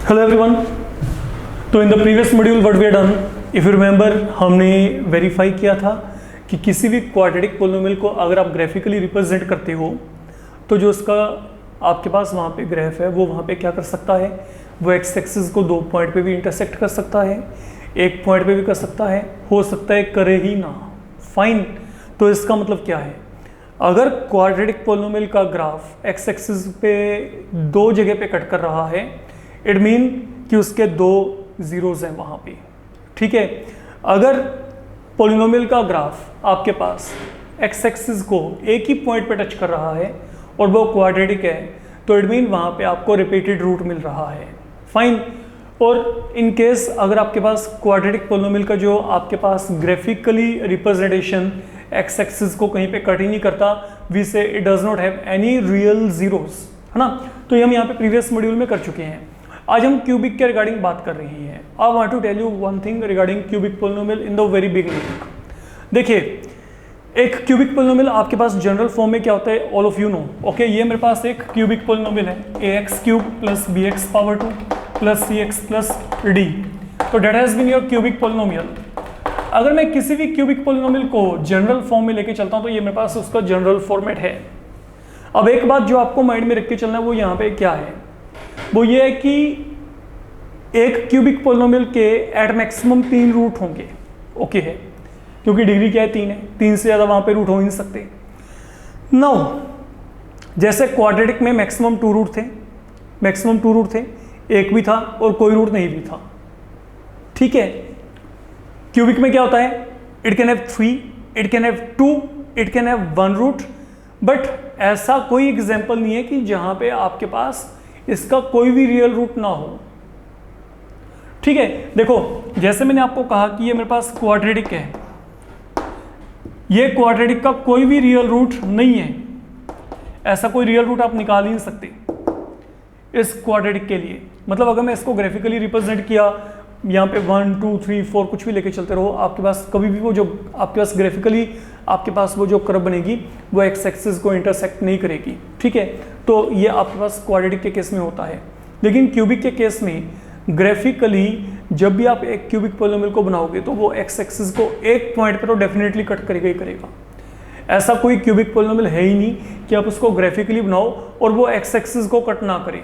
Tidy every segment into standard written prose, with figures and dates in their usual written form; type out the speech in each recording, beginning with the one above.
Hello everyone. तो in the previous module what we have done, if you remember, हमने verify किया था कि किसी भी क्वाड्रेटिक पोलिनोमियल को अगर आप ग्राफिकली रिप्रेजेंट करते हो तो जो उसका आपके पास वहाँ पे ग्राफ है वो वहाँ पे क्या कर सकता है, वो एक्स एक्सिस को 2 पॉइंट पे भी इंटरसेक्ट कर सकता है, 1 पॉइंट पे भी कर सकता है, हो सकता है करे ही ना। फाइन। तो इसका मतलब क्या है, अगर क्वाड्रेटिक पोलिनोमियल का ग्राफ एक्स एक्सिस पे 2 जगह पे कट कर रहा है, इट मीन कि उसके 2 जीरोज हैं वहाँ पे। ठीक है। अगर पोलिनोमियल का ग्राफ आपके पास एक्स एक्सिस को एक ही पॉइंट पे टच कर रहा है और वो क्वाड्रेटिक है, तो इट मीन वहाँ पे आपको रिपीटेड रूट मिल रहा है। फाइन। और इन केस अगर आपके पास क्वाड्रेटिक पोलिनोमियल का जो आपके पास ग्राफिकली रिप्रेजेंटेशन एक्स एक्सिस को कहीं पे कट ही नहीं करता, वी से it does not have any real zeros, है ना। तो ये हम यहाँ पे प्रीवियस मॉड्यूल में कर चुके हैं। आज हम क्यूबिक के रिगार्डिंग बात कर रहे हैं। I want to tell you one thing regarding cubic polynomial in the very beginning. देखिए, एक क्यूबिक पोलिनोमियल आपके पास जनरल फॉर्म में क्या होता है, all of you know. Okay, ये मेरे पास एक क्यूबिक पोलिनोमियल है, ax³ plus bx⁻² plus cx plus d। तो that has been your cubic polynomial. अगर मैं किसी भी क्यूबिक पोलिनोमियल को जनरल फॉर्म में लेके चलता हूं तो ये मेरे पास उसका जनरल फॉर्मेट है। अब एक बात जो आपको माइंड में रख के चलना है वो यहाँ पे क्या है, वो ये है कि एक क्यूबिक पोलिनोमियल के एट मैक्सिमम 3 रूट होंगे। ओके है, क्योंकि डिग्री क्या है, 3 है, 3 से ज़्यादा वहाँ पे रूट हो ही नहीं सकते। नाउ जैसे क्वाड्रेटिक में मैक्सिमम 2 रूट थे, मैक्सिमम 2 रूट थे, एक भी था और कोई रूट नहीं भी था। ठीक है। क्यूबिक में क्या होता है, it can have 3, it can have 2, it can have 1 root, but ऐसा कोई एग्जाम्पल नहीं है कि जहाँ पे आपके पास इसका कोई भी रियल रूट ना हो। ठीक है। देखो, जैसे मैंने आपको कहा कि ये मेरे पास क्वाड्रेटिक है, ये क्वाड्रेटिक का कोई भी रियल रूट नहीं है, ऐसा कोई रियल रूट आप निकाल ही नहीं सकते इस क्वाड्रेटिक के लिए। मतलब अगर मैं इसको ग्राफिकली रिप्रेजेंट किया, यहाँ पे 1 2 3 4 कुछ भी लेके चलते रहो, आपके पास कभी भी वो जो आपके पास ग्राफिकली आपके पास वो जो कर्व बनेगी वो एक्स एक्सिस को इंटरसेक्ट नहीं करेगी। ठीक है। तो ये आपके पास क्वाड्रेटिक के केस में होता है। लेकिन क्यूबिक के केस में ग्राफिकली जब भी आप एक क्यूबिक पोलिनोमियल को बनाओगे तो वो एक्स एक्सिस को एक पॉइंट पर तो डेफिनेटली कट करेगा ही करेगा। ऐसा कोई क्यूबिक पोलिनोमियल है ही नहीं कि आप उसको ग्राफिकली बनाओ और वो एक्स एक्सिस को कट ना करे।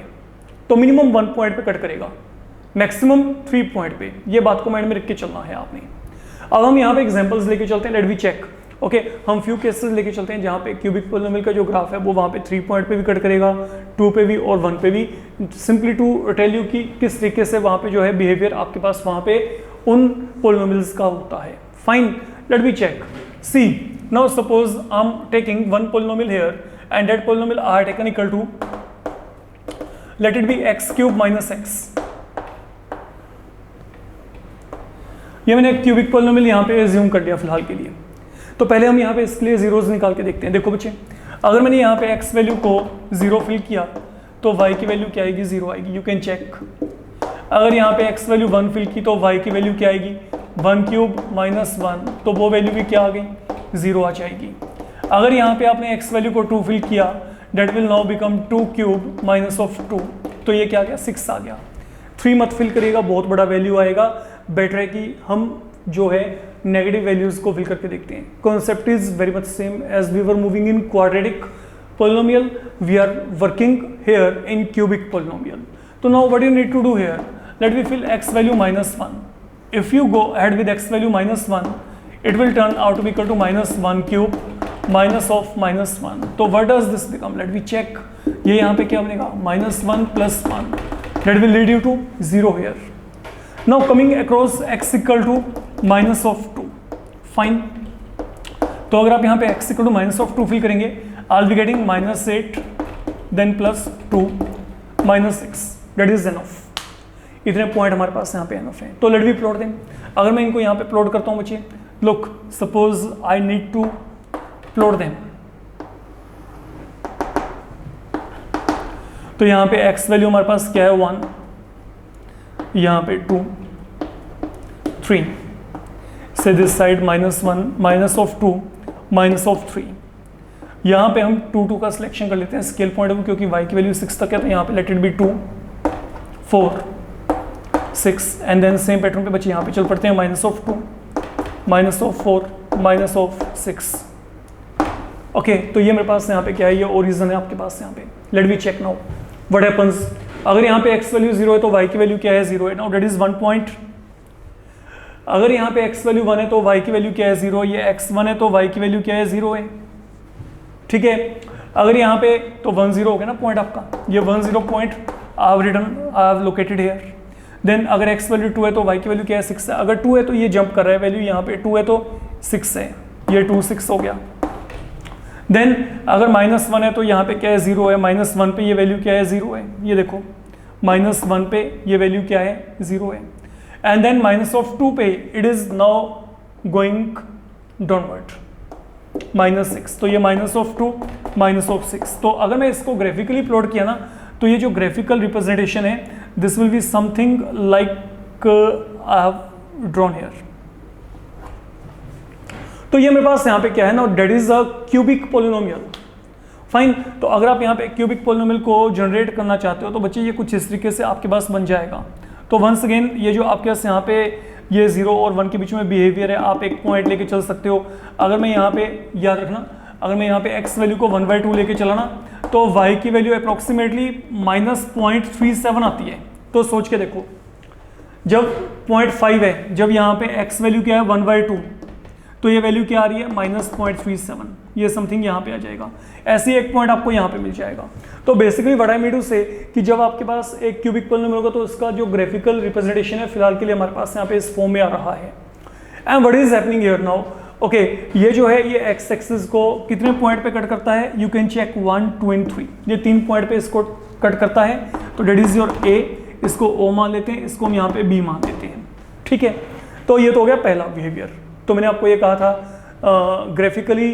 तो मिनिमम 1 पॉइंट पे कट करेगा, मैक्सिमम 3 पॉइंट पे। ये बात को माइंड में रख के चलना है आपने। अब हम यहाँ पे एग्जांपल्स लेके चलते हैं, लेट वी चेक। ओके, हम फ्यू केसेस लेके चलते हैं जहाँ पे क्यूबिक पोलिनोमियल का जो ग्राफ है वो वहाँ पे 3 पॉइंट पे भी कट करेगा, 2 पे भी और 1 पे भी, सिंपली टू टेल यू कि किस तरीके से वहाँ पे जो है बिहेवियर आपके पास वहाँ पे उन पोलिनोमियल्स का होता है। Fine, let we check. See, now suppose I am taking one polynomial here and that polynomial I have taken equal to, let it be x³ minus x। ये मैंने क्यूबिक पोलिनोमियल यहाँ पे एज्यूम कर लिया फिलहाल के लिए। तो पहले हम यहाँ पे इसके लिए जीरोज निकाल के देखते हैं। देखो बच्चे, अगर मैंने यहाँ पे x वैल्यू को 0 फिल किया तो y की वैल्यू क्या आएगी, 0 आएगी। You can check. अगर यहाँ पे x वैल्यू 1 फिल की तो y की वैल्यू क्या आएगी, 1³ माइनस 1, तो वो वैल्यू भी क्या आ गई, 0 आ जाएगी। अगर यहाँ पे आपने x वैल्यू को 2 फिल किया, that will now become 2³ minus of 2, तो ये क्या आ गया, 6 आ गया। 3 मत फिल करिएगा, बहुत बड़ा वैल्यू आएगा। बेटर है कि हम जो है नेगेटिव वैल्यूज को फिल करके देखते हैं। Concept is very much same as we were moving in quadratic polynomial, we are working here in cubic polynomial. So now what you need to do here, let me fill x value minus 1. If you go ahead with x value minus 1, it will turn out to be equal to minus 1³ minus of minus 1. So what does this become, let me check. ये यहाँ पे क्या बनेगा, minus 1 plus 1, that will lead you to 0 here. Now coming across x equal to minus of 2. Fine. तो अगर आप यहाँ पे x equal to minus of 2 fill करेंगे, I'll be getting minus 8 then plus 2 minus 6, that is enough. इतने point हमारे पास यहाँ पे enough है। तो लेट मी प्लॉट दें। अगर मैं इनको यहाँ पे प्लॉट करता हूँ बच्चे, look, suppose I need to plot them. तो यहाँ पे x वैल्यू हमारे पास क्या है, 1, यहाँ पे 2, 3, से this side -1 minus of 2 minus of 3। यहाँ पे हम 2 2 का सिलेक्शन कर लेते हैं स्केल पॉइंट ऑफ व्यू, क्योंकि y की वैल्यू 6 तक है, तो यहाँ पे let it be 2 4 6 and then same pattern पे बच्चे यहाँ पे चल पड़ते हैं, -2, -4, -6। ओके, तो ये मेरे पास यहाँ पे क्या है, ये ओरिजिन है आपके पास यहाँ पे। Let we check now what happens. अगर यहाँ पे x वैल्यू 0 है तो y की वैल्यू क्या है, 0 है। Now that is 1 point. अगर यहाँ पे x वैल्यू 1 है तो y की वैल्यू क्या है, 0। ये x1 है तो y की वैल्यू क्या है, 0 है। ठीक है, अगर यहाँ पे तो 1 0 हो गया ना पॉइंट आपका, ये 1 0 point I have located here. Then अगर x वैल्यू 2 है तो y की वैल्यू क्या है, 6 है। अगर 2 है तो ये जंप कर रहा है वैल्यू, यहाँ पे 2 है तो 6 है, ये 2 6 हो गया। देन अगर -1 है तो यहाँ पे क्या है, 0 है। -1 पे ये वैल्यू क्या है, 0 है। ये देखो -1 पे ये वैल्यू क्या है, 0 है। एंड देन -2 पे it is now going downward, -6। तो ये -2 -6। तो अगर मैं इसको ग्राफिकली प्लॉट किया ना, तो ये जो ग्राफिकल रिप्रेजेंटेशन है, this will be something like I have drawn here. तो ये मेरे पास यहाँ पे क्या है ना, that is a cubic polynomial. Fine. तो अगर आप यहाँ पे क्यूबिक पोलिनोमियल को जनरेट करना चाहते हो तो बच्चे ये कुछ इस तरीके से आपके पास बन जाएगा। तो वंस अगेन ये जो आपके पास यहाँ पे ये 0 और 1 के बीच में बिहेवियर है, आप एक पॉइंट लेके चल सकते हो। अगर मैं यहाँ पे, याद रखना, अगर मैं यहाँ पे x वैल्यू को 1/2 लेके चला ना, तो y की वैल्यू अप्रोक्सीमेटली -0.37 आती है। तो सोच के देखो, जब 0.5 है, जब यहाँ पे x वैल्यू क्या है, 1/2, तो ये वैल्यू क्या आ रही है, -0.37। ये समथिंग यहाँ पे आ जाएगा। ऐसे ही एक पॉइंट आपको यहाँ पे मिल जाएगा। तो basically what I mean to say कि जब आपके पास एक क्यूबिक पोलिनोमियल होगा तो उसका जो ग्राफिकल रिप्रेजेंटेशन है फिलहाल के लिए हमारे पास यहाँ पे इस फॉर्म में आ रहा है। And what is happening here now, okay, ये जो है ये एक्स एक्सिस को कितने पॉइंट पे कट करता है, यू कैन चेक 1 2 एंड 3। ये 3 पॉइंट पे इसको कट करता है। तो डेट इज योर ए, इसको ओ मान लेते हैं, इसको हम यहाँ पे बी मान लेते हैं। ठीक है, तो ये तो हो गया पहला बिहेवियर। तो मैंने आपको ये कहा था ग्राफिकली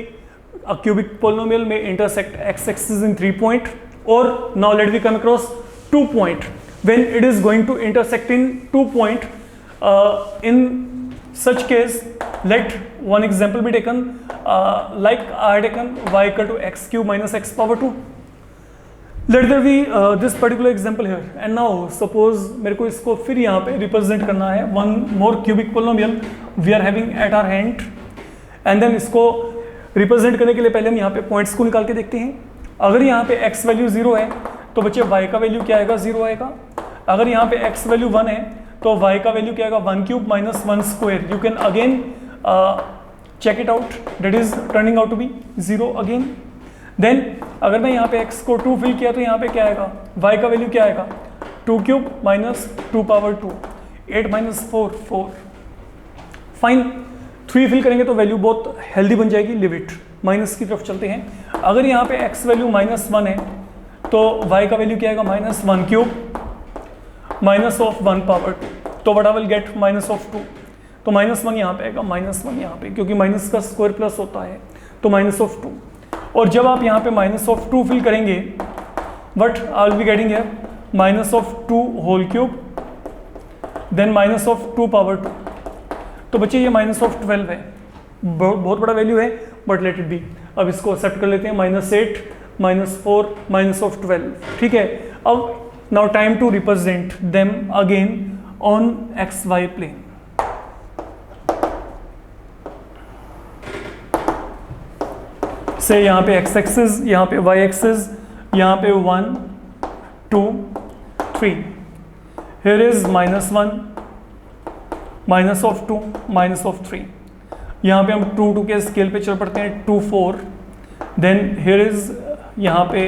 क्यूबिक पोलिनोमियल में intersect X axis in 3 point, और now let we come across 2 point when it is going to intersect in 2 point. In such case let one example be taken, like I had taken y equal to x cube minus x power 2. Let there be this particular example here, and now suppose मेरे को इसको फिर यहाँ पे represent करना है, one more cubic polynomial we are having at our hand, and then इसको represent करने के लिए पहले हम यहाँ पे पॉइंट्स को निकाल के देखते हैं। अगर यहाँ पे x वैल्यू 0 है तो बच्चे y का वैल्यू क्या आएगा, 0 आएगा। अगर यहाँ पे x वैल्यू 1 है तो y का वैल्यू क्या आएगा, 1 cube minus 1 square. You can again check it out, that is turning out to be 0 again. Then अगर मैं यहाँ पे x को 2 फिल किया तो यहाँ पे क्या आएगा, y का वैल्यू क्या आएगा, 2 cube minus 2 power 2, 8 minus 4 4। Fine, 3 fill करेंगे तो वैल्यू बहुत हेल्दी बन जाएगी, लिमिट माइनस की तरफ चलते हैं। अगर यहाँ पे x वैल्यू -1 है तो y का वैल्यू क्या आएगा, -1 क्यूब माइनस ऑफ 1 पावर 2, तो व्हाट आई विल गेट -2। तो -1 यहाँ पे आएगा, -1 यहाँ पे, क्योंकि माइनस का स्क्वायर प्लस होता है, तो -2। और जब आप यहाँ पे -2 फिल करेंगे, but I will be getting here -2 whole cube, then -2 power 2। तो बच्चे ये -12 है, बहुत बड़ा वैल्यू है, बट लेट इट बी। अब इसको एक्सेप्ट कर लेते हैं, -8 -4 -12। ठीक है, अब now time to represent them again on xy plane. से यहाँ पे x एक्सिस, यहाँ पे y एक्सिस, यहाँ पे 1 2 3, here is -1 minus of 2 minus of 3। यहाँ पे हम 2 2 के स्केल पे चल पड़ते हैं, 2 4। देन here is, यहाँ पे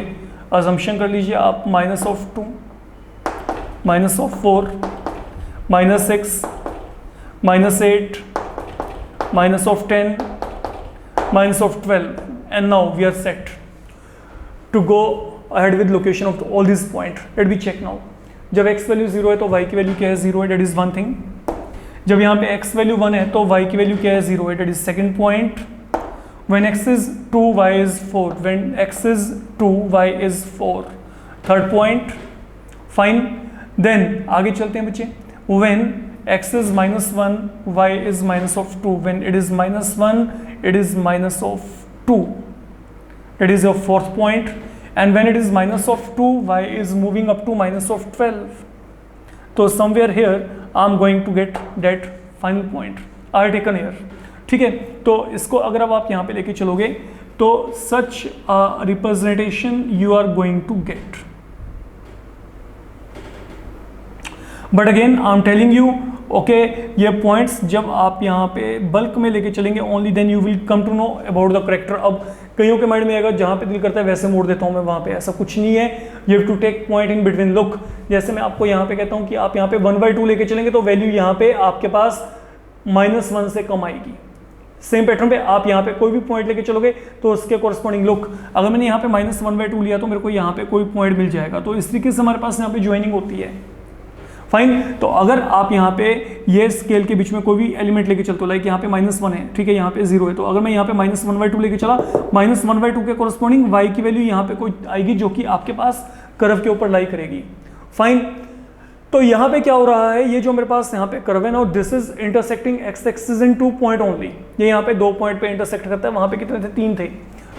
अजम्पशन कर लीजिए आप, -2 -4 -6 -8 -10 -12, and now we are set to go ahead with location of all these point. Let me check now. जब x वैल्यू 0 है तो y की वैल्यू क्या है, 0 है, that is one thing. जब यहाँ पे x वैल्यू 1 है तो y की वैल्यू क्या है, 0 है, that is second point. When x is 2 y is 4, when x is 2 y is 4, third point. Fine. Then आगे चलते हैं बच्चे, when x is -1 y is -2, when it is -1 it is -2, that is your fourth point. And when it is -2 y is moving up to -12, तो somewhere here I am going to get that final point I taken here. ठीक है, तो इसको अगर अब आप यहाँ पे लेके चलोगे तो such representation you are going to get. But again I am telling you okay, ये पॉइंट्स जब आप यहाँ पे बल्क में लेके चलेंगे only then you will come to know about the character. अब कईयों के माइंड में आएगा जहाँ पे दिल करता है वैसे मोड़ देता हूँ मैं वहाँ पे, ऐसा कुछ नहीं है। You have to take point in between. Look, जैसे मैं आपको यहाँ पे कहता हूँ कि आप यहाँ पे 1/2 लेके चलेंगे तो वैल्यू यहाँ पे आपके पास -1 से कम आएगी। सेम पैटर्न पे आप यहाँ पे कोई भी पॉइंट लेके चलोगे तो उसके कोरस्पॉन्डिंग लुक, अगर मैंने यहाँ पे -1/2 लिया तो मेरे को यहाँ पे कोई पॉइंट मिल जाएगा। तो इस तरीके से हमारे पास यहाँ पे ज्वाइनिंग होती है। फाइन, तो अगर आप यहाँ पे ये स्केल के बीच में कोई भी एलिमेंट लेके चलते हो, लाइक यहाँ पे -1 है, ठीक है, यहाँ पे 0 है, तो अगर मैं यहाँ पे -1/2 लेके चला, -1/2 के कोरस्पॉन्डिंग y की वैल्यू यहाँ पे कोई आएगी जो कि आपके पास कर्व के ऊपर लाई करेगी। फाइन, तो यहाँ पे क्या हो रहा है, ये जो मेरे पास यहाँ पे कर्व है ना, this is intersecting x axis in 2 point only. ये यहाँ पे 2 पॉइंट पे इंटरसेक्ट करता है, वहाँ पे कितने थे, 3 थे।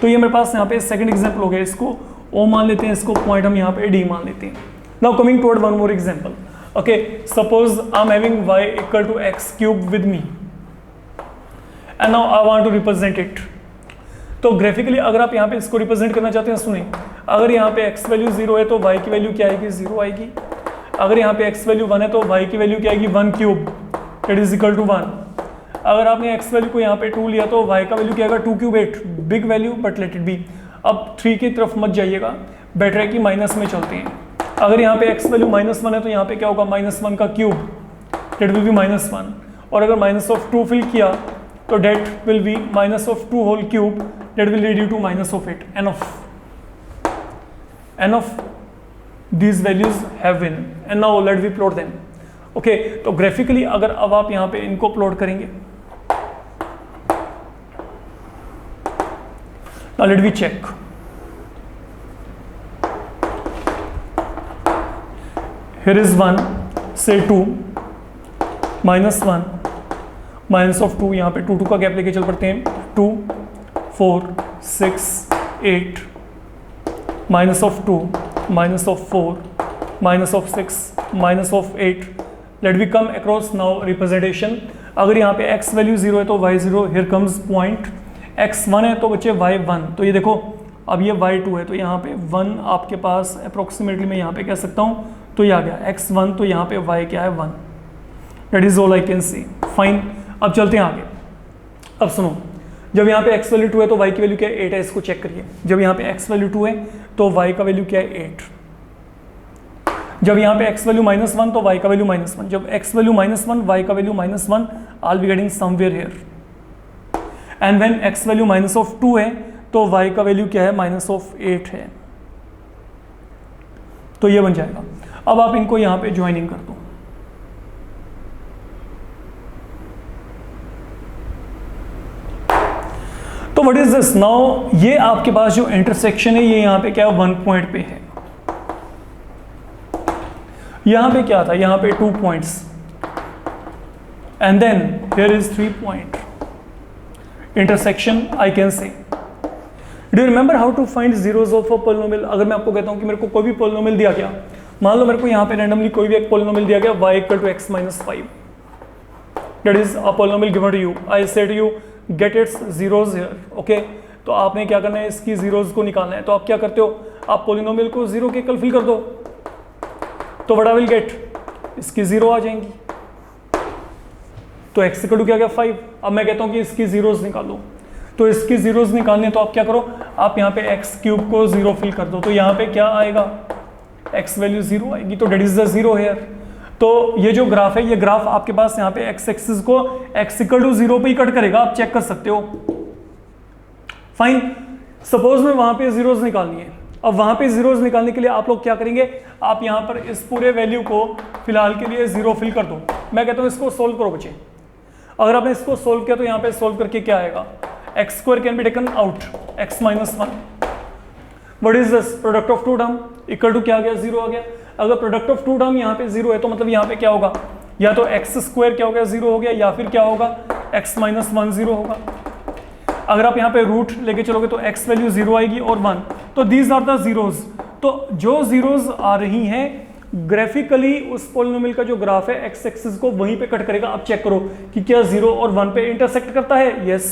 तो ये मेरे पास यहाँ पे सेकंड एग्जांपल हो गया, इसको O मान लेते हैं, इसको पॉइंट हम यहाँ पे D मान लेते हैं। Now coming toward one more example. Okay, suppose I'm having y equal to x cube with me and now I want to represent it। तो ग्राफिकली अगर आप यहाँ पे इसको रिप्रेजेंट करना चाहते हैं, सुनिए, अगर यहाँ पे x वैल्यू 0 है तो y की वैल्यू क्या आएगी, 0 आएगी। अगर यहाँ पे x वैल्यू 1 है तो y की वैल्यू क्या आएगी, 1 cube, it is equal to 1। अगर आपने x वैल्यू को यहाँ पे 2 लिया तो y का वैल्यू क्या आएगा, 2 cube 8, big value but let it B. अब 3 की तरफ मत जाइएगा, बेटर है कि माइनस में चलते हैं। अगर यहाँ पे x वैल्यू -1 है तो यहाँ पे क्या होगा, -1 का क्यूब, डेट विल बी -1। और अगर -2 फिल किया तो that will be -2 whole cube, that will lead you to -8। Enough these values have been and now let we plot them. Okay, तो ग्राफिकली अगर अब आप यहाँ पे इनको प्लॉट करेंगे, now let we check. Here is 1, say 2, -1, -2, यहाँ पे 2 का गैप लेके चल पड़ते हैं, 2, 4, 6, 8, -2, -4, -6, -8। Let we come across now representation. अगर यहाँ पे x वैल्यू 0 है तो y 0, here comes point. x 1 है तो बच्चे y 1, तो ये देखो अब ये y 2 है तो यहाँ पे 1 आपके पास अप्रोक्सीमेटली मैं यहाँ पे कह सकता हूँ, तो ये आ गया x 1, तो यहाँ पे y क्या है, 1। That is all I can see. Fine, अब चलते हैं आगे। अब सुनो, जब यहाँ पे x वैल्यू 2 है तो y की वैल्यू क्या है, 8 है, इसको चेक करिए। जब यहाँ पे x वैल्यू 2 है तो y का वैल्यू क्या है, 8। जब यहाँ पे x वैल्यू -1 तो y का वैल्यू -1। जब x वैल्यू -1, y का value -1, I will be getting somewhere here. And when x value -2 है तो y का वैल्यू क्या है, -8 है। तो ये बन जाएगा। अब आप इनको यहां पे ज्वाइनिंग कर दो। तो व्हाट इज दिस नाउ, ये आपके पास जो इंटरसेक्शन है ये यहां पे क्या 1 पॉइंट पे है। यहां पे क्या था, यहां पे 2 points and then here is 3 point intersection I can say. Do you remember how to find zeros of a polynomial? अगर मैं आपको कहता हूं कि मेरे को कोई भी पॉलिनोमियल दिया गया, मान लो मेरे को यहाँ पे रैंडमली कोई भी एक पॉलिनोमियल दिया गया y equal to x minus 5, that is a polynomial given to you. I say to you get its zeros here, okay? तो आपने क्या करना है, इसकी जीरोस को निकालना है। तो आप क्या करते हो, आप पॉलिनोमियल को 0 के कल फिल कर दो, तो what I will get, इसकी 0 आ जाएंगी। तो x equal to क्या गया 5। अब मैं कहता हूँ कि इसकी जीरोस निकालो, तो इसकी जीरोस निकालने तो आप क्या करो, आप यहाँ पे x क्यूब को 0 फिल कर दो, तो यहाँ पे क्या आएगा, x वैल्यू 0 आएगी, तो डेट इज द 0 हेयर। तो ये जो ग्राफ है, ये ग्राफ आपके पास यहाँ पे x एक्सिस को x इक्वल टू 0 पे ही कट करेगा, आप चेक कर सकते हो। फाइन, सपोज में वहां पे जीरोस निकालनी है। अब वहां पे जीरोस निकालने के लिए आप लोग क्या करेंगे, आप यहाँ पर इस पूरे वैल्यू को फिलहाल के लिए 0 फिल कर दो। मैं कहता हूँ इसको सोल्व करो बच्चे। अगर आपने इसको सोल्व किया तो यहाँ पे सोल्व करके क्या आएगा, x square can be taken out, x minus 1। What is this, product of two term equal to क्या आ गया, 0 आ गया। अगर प्रोडक्ट ऑफ टू टर्म यहाँ पे 0 है तो मतलब यहाँ पे क्या होगा, या तो एक्स स्क्वायर क्या हो गया 0 हो गया, या फिर क्या होगा x माइनस 1 0 होगा। अगर आप यहाँ पे रूट लेके चलोगे तो x वैल्यू 0 आएगी और 1, तो दीज आर द जीरोज। तो जो जीरोज आ रही हैं ग्राफिकली उस पोलिनोमियल का जो ग्राफ है एक्स एक्सिस को वहीं पे कट करेगा। अब चेक करो कि क्या 0 और 1 पे इंटरसेक्ट करता है, यस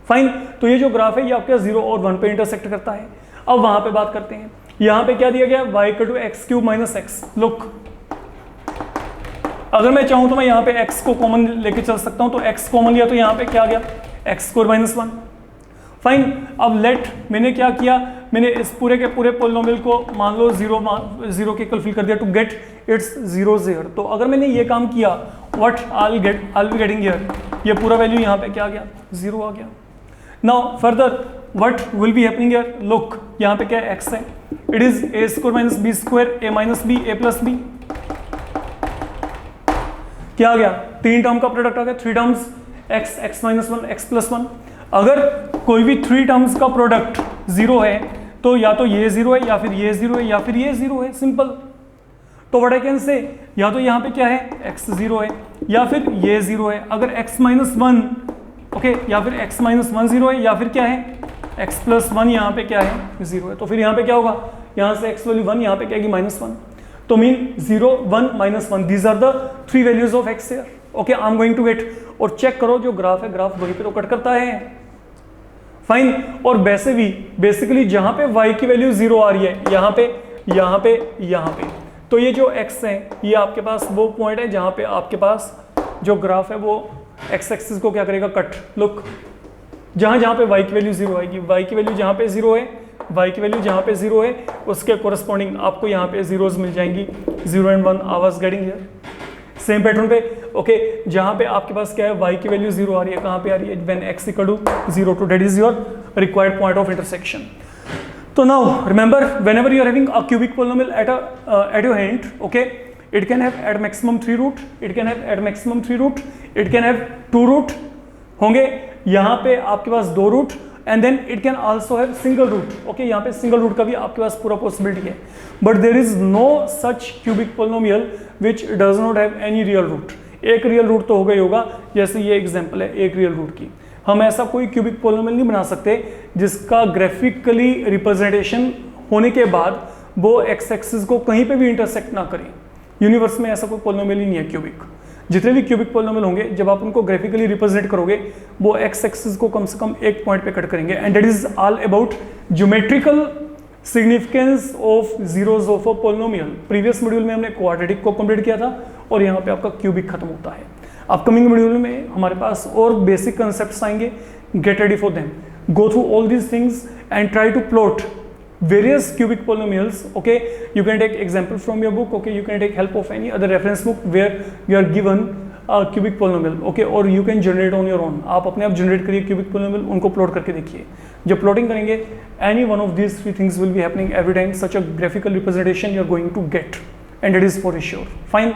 फाइन। तो ये जो ग्राफ है ये आपका 0 और 1 पे इंटरसेक्ट करता है। अब वहां पे बात करते हैं, यहां पे क्या दिया गया, y = x³ - x। लुक, अगर मैं चाहूं तो मैं यहाँ पे x को कॉमन लेके चल सकता हूं, तो x कॉमन लिया तो यहाँ पे क्या आ गया, x² - 1। फाइन। अब लेट, मैंने क्या किया, मैंने इस पूरे के पूरे पोलिनोमियल को मान लो 0 के इक्वल फिल कर दिया टू गेट इट्स 0 0। तो अगर मैंने ये काम किया, what I B getting here, ये पूरा वैल्यू यहाँ पे क्या आ गया, 0 आ गया। Now further what will be happening here, look यहाँ पे क्या x है, it is a² - b² a - b a + b। क्या आ गया, 3 टर्म का प्रोडक्ट आ गया, 3 टर्म्स x x - 1 x + 1। अगर कोई भी 3 टर्म्स का प्रोडक्ट 0 है तो या तो ये 0 है या फिर ये 0 है या फिर ये 0 है, सिंपल। तो व्हाट आई कैन से, या तो यहाँ पे क्या है x 0 है या फिर ये 0 है। अगर x - 1 ओके, या फिर x - 1 0 है या फिर क्या है x + 1 यहाँ पे क्या है 0 है। तो फिर यहाँ पे क्या होगा, यहाँ से x वैल्यू 1, यहाँ पे क्या है -1। तो mean 0 1 -1, these are the 3 values of x here. Okay, I am going to get, और चेक करो जो ग्राफ है, ग्राफ वहीं पे तो कट करता है, फाइन। और वैसे भी बेसिकली जहां पे y की वैल्यू 0 आ रही है, यहाँ पे यहाँ पे यहाँ पे, तो ये जो x है ये आपके पास वो पॉइंट है जहां पे आपके पास जो ग्राफ है वो x एक्सिस को क्या करेगा, कट। लुक, जहां जहां पे y की वैल्यू 0 आएगी, y की वैल्यू जहां पे 0 है, y की वैल्यू जहां पे 0 है उसके कोरस्पॉन्डिंग आपको यहाँ पे जीरोज मिल जाएंगी, 0 and 1 I was getting here. Same pattern पे ओके, जहां पे आपके पास क्या है y की वैल्यू 0 आ रही है, कहां पे आ रही है, when x = 0 to that is your required point of intersection. So now remember, whenever you are having a cubic polynomial at your hand, okay, it can have at maximum 3 root, it can have at maximum 3 root, it can have 2 root होंगे, यहाँ पे आपके पास 2 root, and then it can also have single root. Okay, यहाँ पे single root का भी आपके पास पूरा पॉसिबिलिटी है, but there is no such cubic polynomial which does not have any real root. एक रियल रूट तो होगा ही होगा, जैसे ये एग्जांपल है एक रियल रूट की। हम ऐसा कोई क्यूबिक पोलिनोमियल नहीं बना सकते जिसका ग्राफिकली रिप्रेजेंटेशन होने के बाद वो एक्स एक्सिस को कहीं पे भी इंटरसेक्ट ना करे। यूनिवर्स में ऐसा कोई पोलिनोमियल ही नहीं है क्यूबिक। जितने भी क्यूबिक पोलिनोमियल होंगे जब आप उनको ग्राफिकली रिप्रेजेंट करोगे वो एक्स एक्सिस को कम से कम एक पॉइंट पे कट करेंगे, and that is all about geometrical significance of zeros of a polynomial. Previous module में हमने क्वाड्रेटिक को कंप्लीट किया था और यहाँ पे आपका क्यूबिक खत्म होता है। अपकमिंग मॉड्यूल में हमारे पास और बेसिक कंसेप्ट्स आएंगे, get ready for them, go through all these things and try to plot various cubic polynomials. Okay, you can take example from your book, okay, you can take help of any other reference book where you are given a cubic polynomial, okay, or you can generate on your own. आप अपने आप generate करिए cubic polynomial, उनको plot करके देखिए। जब plotting करेंगे any one of these three things will be happening every time, such a graphical representation you are going to get, and it is for sure. Fine,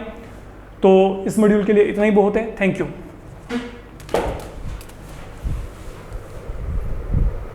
तो इस module के लिए इतना ही बहुत है। Thank you.